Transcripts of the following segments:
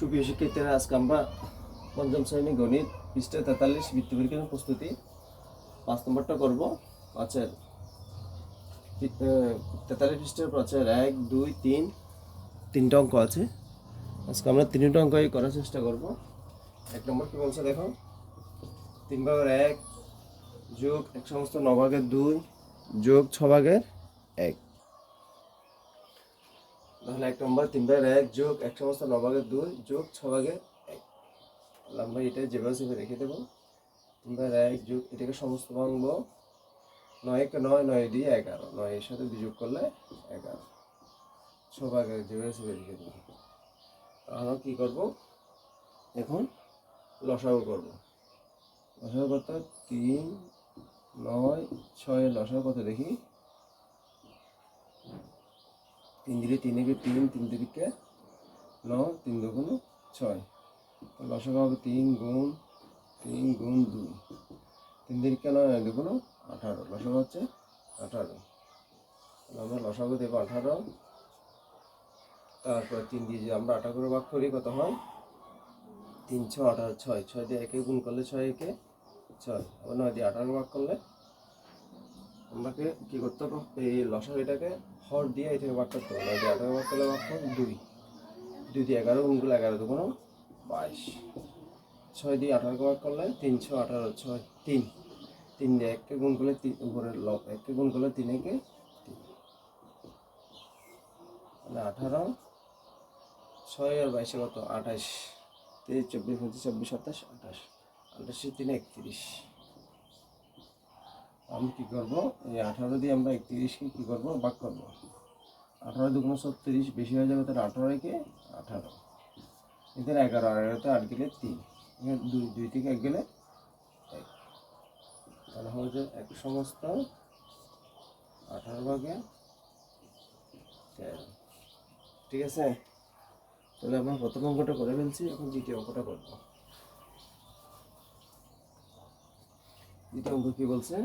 সুপ্রিয় শিক্ষার্থীরা, আজকে আমরা পঞ্চম শ্রেণী গণিত পৃষ্ঠা 43 বৃত্তি পরীক্ষার প্রস্তুতি 5 নম্বরটা করবো। আচ্ছা, 43 পৃষ্ঠার পাঁচের 1, 2, 3 তিনটা অঙ্ক আছে। আজকে আমরা তিনটা অঙ্কই করার চেষ্টা করব। 1 নম্বর কি বলছে দেখো, 3 ভাগের 1 যোগ 1 সমস্ত 9 ভাগের 2 যোগ 6 ভাগের 1। তাহলে 1 নম্বর 3 ভাগের 1 যোগ 1 সমস্ত 9 ভাগের 2 যোগ 6 ভাগের 1। তাহলে আমরা এটা যেভাবে সেভাবে রেখে দেবো। 3 ভাগের 1 যোগ এটাকে সমস্ত ভাঙবো, 9 কে 9, 9 দিয়ে 11, 9 এর সাথে 2 যোগ করলে 11। 6 ভাগের যেভাবে সেভাবে রেখে দেবো। আমরা কি করব এখন, লসাগু করব। লসাগু কত? 3, 9, 6 এর লসাগু কত দেখি? 3 দিকে 3 একে 3, 3 দিকে 9, 3 দুগুণ 6। লসাগু হবে 3 গুণ 2, 3 দিকে 9, 9 দুগুণ 18। লসাগু হচ্ছে 18। আমরা লসাগু দেবো 18। তারপর 3 দিয়ে যে আমরা 18 করে ভাগ করি, কত হয়? 3, 6, 18, 6। 6 দিয়ে 1 গুণ করলে 6 একে 6। আবার 9 দিয়ে 18 ভাগ করলে আমাকে কি করতে হবে? এই লসাগু এটাকে হর দিয়ে এটাকে ভাগ করতে হবে। 9 দিয়ে 18 ভাগ করলে ভাগ হয় 2। 2 দিয়ে 11 গুণ করলে 11 দুগুণ 22। 6 দিয়ে 18 ভাগ করলে 3, 6, 18, 6, 3। 3 দিয়ে 1 কে গুণ করলে 3 উপরে 1 কে গুণ করলে 3 একে 3। তাহলে 18, 6 আর 22 কত? 28। 23, 24, 25, 26, 27, 28। 28 3 31। আমি কি করব? এই 18 দিয়ে আমরা 31 কে কি করব? ভাগ করব। 18 দুগুণ 36, বেশি হয়ে যাবে, তাহলে 18 কে 18। এদের 11, 11তে 8 গেলে 3, 2 থেকে 1 গেলে 1। তাহলে হয়ে যায় 1 সমস্ত 18 ভাগে 13। ঠিক আছে? তাহলে আমরা প্রথম অঙ্কটা করে ফেলছি, এখন দ্বিতীয় অঙ্কটা করব। দ্বিতীয় অঙ্ক কি বলছে?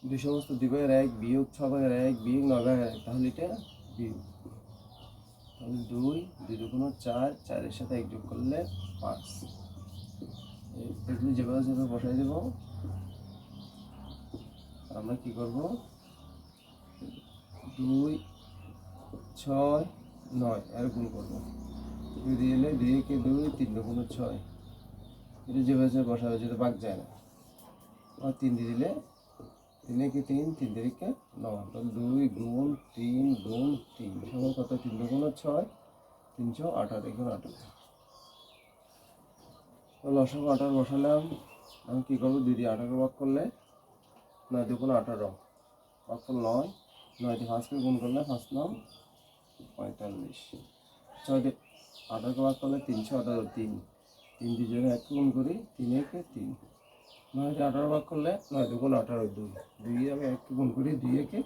2 সমস্ত 2 ভাগের 1 বিয়োগ 6 ভাগের 1 বিয়োগ 9 ভাগের 1। তাহলে এটা বিয়োগ। তাহলে 2, 2 দুগুণ 4, 4 এর সাথে 1 যোগ করলে 5। এগুলো যেভাবে সেভাবে বসাই দেব। আমরা কি করব? 2, 6, 9 এর গুণ করব। 2 দিয়ে এলে 2 একে 2, 3 দুগুণ 6। এটা যেভাবে সেভাবে বসাবে, যেটা ভাগ যায় না। আর 3 দিয়ে দিলে 3 একে 3, 3 দিকে 9। তাহলে 2 গুণ 3 গুণ 3 সমান কত? 3 দুগুণ 6, 318। এখানে 18। লসাগু 18 বসালাম। আমি কী করবো? 2 দিয়ে 18 ভাগ করলে 9 দুগুণ 18, ভাগ করলে 9। 9 দিয়ে 5 কে গুণ করলে 5 9 45। 6 দিয়ে 18 ভাগ করলে 318, 3। 3 দিয়ে যদি 1 গুণ করি, 3 একে 3। 9 দিয়ে 18 ভাগ করলে 9 দুগুণ 18, 2। 2 দিয়ে আমি 1 গুণ করি, 2 একে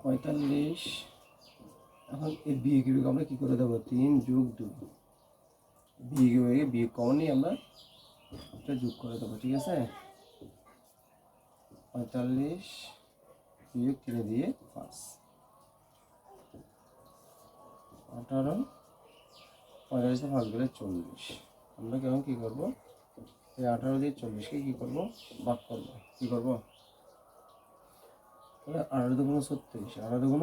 45। এখন এই বিয়োগ আমরা কী করে দেবো? 3 যোগ 2। বিয়োগ কমন নিয়ে আমরা এটা যোগ করে দেবো। ঠিক আছে? 45 বিয়োগ 3 দিয়ে 5, 18। 45 ভাগ গেলে 40। আমরা কেমন কী করবো? এই 18 দিয়ে 40কে কী করবো? ভাগ করবো। কী করবো? 18 দুগুণ 36, 18 দুগুণ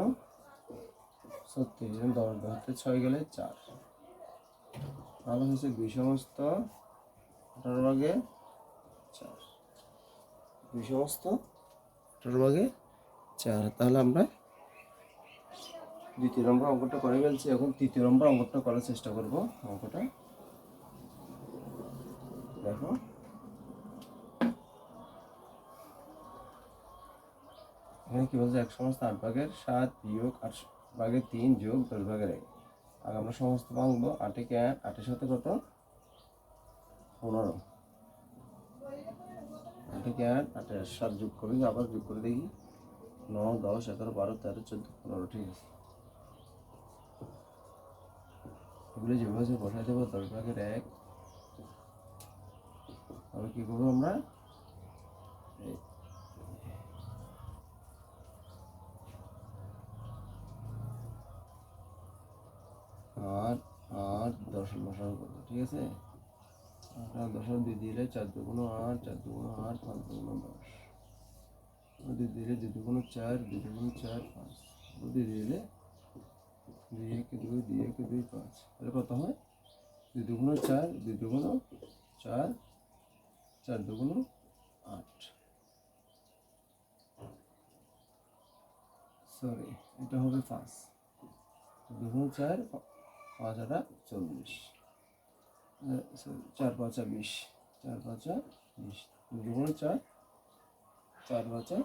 36, 10 হাতে 6 গেলে 4। তাহলে হচ্ছে 2 সমস্ত 18 ভাগে 4। 2 সমস্ত 18 ভাগে 4। তাহলে আমরা দ্বিতীয় নম্বর অঙ্কটা করে ফেলছি। এখন তৃতীয় নম্বর অঙ্কটা করার চেষ্টা করব। অঙ্কটা দেখো, এখানে কি বলছে? 1 সমস্ত 8 ভাগের 7 বিয়োগ 8 ভাগের 3 যোগ 10 ভাগের 1। আর আমরা সমস্ত ভাঙবো। 8 একে 8, 8 এর সাথে কত? 15। 8 একে 8, 8 এর 7 যোগ করি, আবার যোগ করে দেখি। 9, 10, 11, 12, 13, 14, 15। ঠিক আছে, এগুলো যেভাবে বসাই দেবো। 10 ভাগের 1। তবে কী করবো? আমরা লসাগু কত, ঠিক আছে? 8 আর 10 2 দিলে 4 দুগুণ 8, 4 দুগুণ 8, 5 দুগুণ 10, 2 দিলে 2 দুগুণ 4, 2 দুগুণ 4, 5, 2 দিলে 2 1 2, 2 1 2, 5, তাহলে কত হয়? 2 দুগুণ 4, 2 দুগুণ 4, 4 দুগুণ 8, সরি এটা হবে 5, 2 দুগুণ 4, 5 আর 40, 4 5 20, 4 5 20, 2 দুগুণ 4, 4 5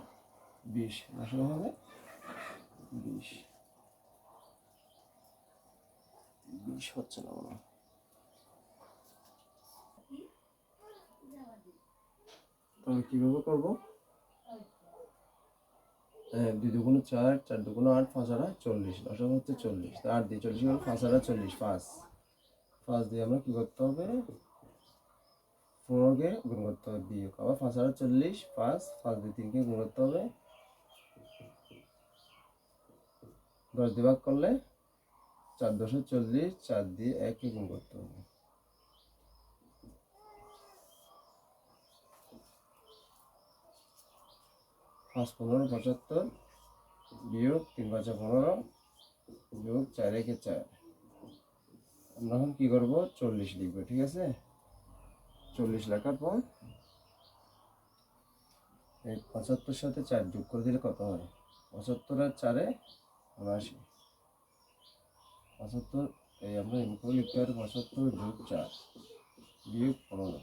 20, আসলে হবে 20, 20 হচ্ছে না মনে হয়। তাহলে কীভাবে করবো? 2 দুগুণ 4, 4 দুগুণ 8, 5 আর 40, আসলে হচ্ছে 40, 8 দিয়ে 40 গেল, 5 আর 40, 5 দিয়ে আমরা কী করতে হবে? 15কে গুণ করতে হবে বিয়োগ, আবার 5 আর 40, 5 দিয়ে 3কে গুণ করতে হবে, 10 দিয়ে ভাগ করলে 4 10 40, 4 দিয়ে 1কে গুণ করতে হবে, 5 15 75 বিয়োগ 3 5 15 বিয়োগ 4 1 4, আমরা এখন কী করবো? 40 লিখবো, ঠিক আছে? 40 লেখার পর এই 75 সাথে 4 যোগ করে দিলে কত হয়? 75 আর 4 79, 75 এই আমরা এমনি লিখতে পারি 75 যোগ 4 বিয়োগ 15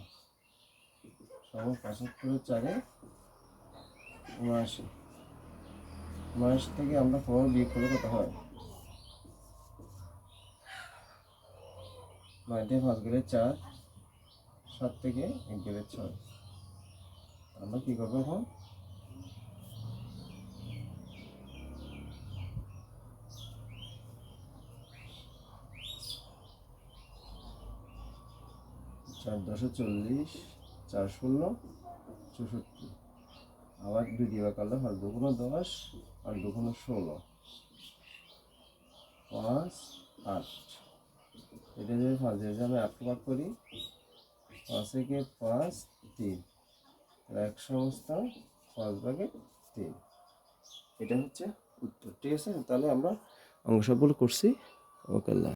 সমান 75 আর 4 79, 79 থেকে আমরা 15 বিয়োগ করলে কত হয়? 9 থেকে 5 গেলে 4, 7 থেকে 1 গেলে 6, আমরা কী করবো এখন? 4 10 40, 4 0 64, আবার 2 দিয়ে ভাগ করলে 5 2 10, 8 2 16, 5 8, এটা যদি 5 দিয়ে আমি 8 ভাগ করি, 5 থেকে 5 3, 1 সমস্ত 5 ভাগে 3, এটা হচ্ছে উত্তর, ঠিক আছে? তাহলে আমরা অঙ্ক সবগুলো করছি। ওকে।